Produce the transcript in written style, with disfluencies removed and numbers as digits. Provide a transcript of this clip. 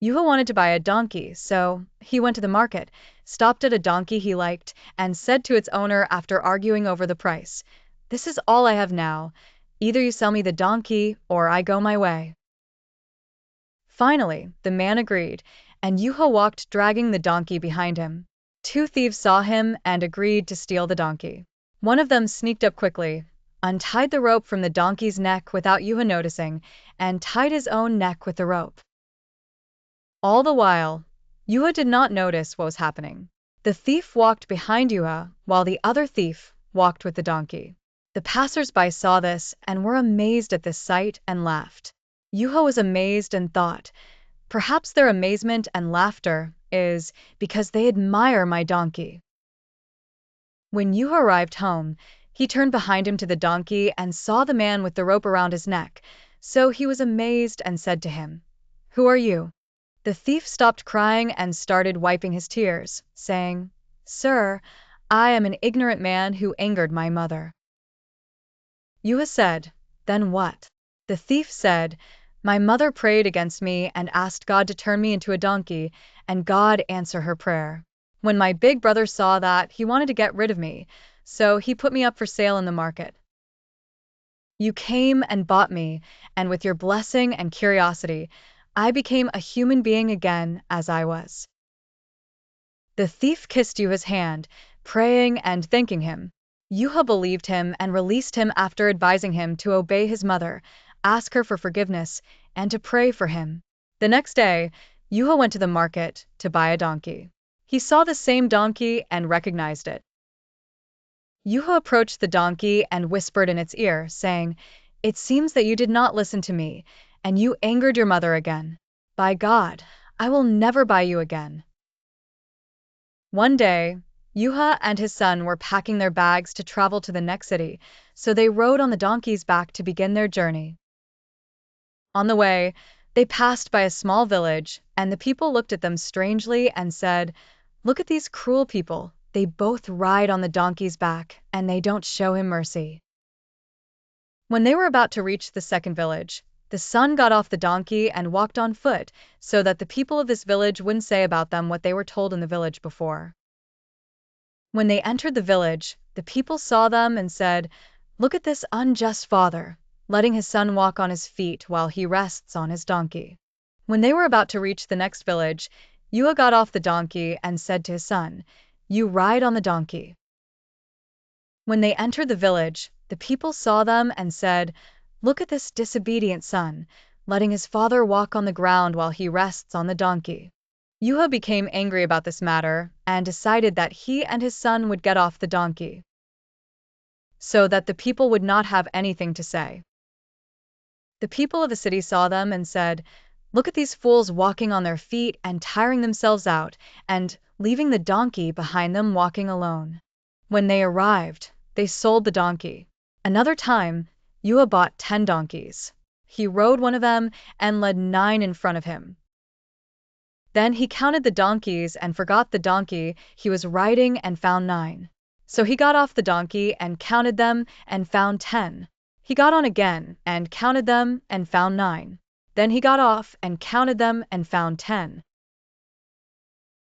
Juha wanted to buy a donkey, so he went to the market, stopped at a donkey he liked, and said to its owner after arguing over the price, "This is all I have now. Either you sell me the donkey, or I go my way." Finally, the man agreed, and Juha walked dragging the donkey behind him. Two thieves saw him and agreed to steal the donkey. One of them sneaked up quickly, untied the rope from the donkey's neck without Juha noticing, and tied his own neck with the rope. All the while, Juha did not notice what was happening. The thief walked behind Juha, while the other thief walked with the donkey. The passers-by saw this and were amazed at this sight and laughed. Juha was amazed and thought, "Perhaps their amazement and laughter is because they admire my donkey." When Juha arrived home, he turned behind him to the donkey and saw the man with the rope around his neck, so he was amazed and said to him, "Who are you?" The thief stopped crying and started wiping his tears, saying, "Sir, I am an ignorant man who angered my mother." Juha said, "Then what?" The thief said, "My mother prayed against me and asked God to turn me into a donkey, and God answered her prayer. When my big brother saw that, he wanted to get rid of me, so he put me up for sale in the market. You came and bought me, and with your blessing and curiosity, I became a human being again as I was." The thief kissed Juha's hand, praying and thanking him. Juha believed him and released him after advising him to obey his mother, ask her for forgiveness, and to pray for him. The next day, Juha went to the market to buy a donkey. He saw the same donkey and recognized it. Juha approached the donkey and whispered in its ear, saying, "It seems that you did not listen to me, and you angered your mother again. By God, I will never buy you again." One day, Juha and his son were packing their bags to travel to the next city, so they rode on the donkey's back to begin their journey. On the way, they passed by a small village, and the people looked at them strangely and said, "Look at these cruel people. They both ride on the donkey's back, and they don't show him mercy." When they were about to reach the second village, the son got off the donkey and walked on foot, so that the people of this village wouldn't say about them what they were told in the village before. When they entered the village, the people saw them and said, "Look at this unjust father, letting his son walk on his feet while he rests on his donkey." When they were about to reach the next village, Juha got off the donkey and said to his son, "You ride on the donkey." When they entered the village, the people saw them and said, "Look at this disobedient son, letting his father walk on the ground while he rests on the donkey." Juha became angry about this matter and decided that he and his son would get off the donkey, so that the people would not have anything to say. The people of the city saw them and said, "Look at these fools walking on their feet and tiring themselves out, and leaving the donkey behind them walking alone." When they arrived, they sold the donkey. Another time, Juha bought 10 donkeys. He rode one of them and led 9 in front of him. Then he counted the donkeys and forgot the donkey he was riding and found 9. So he got off the donkey and counted them and found 10. He got on again and counted them and found 9. Then he got off and counted them and found 10.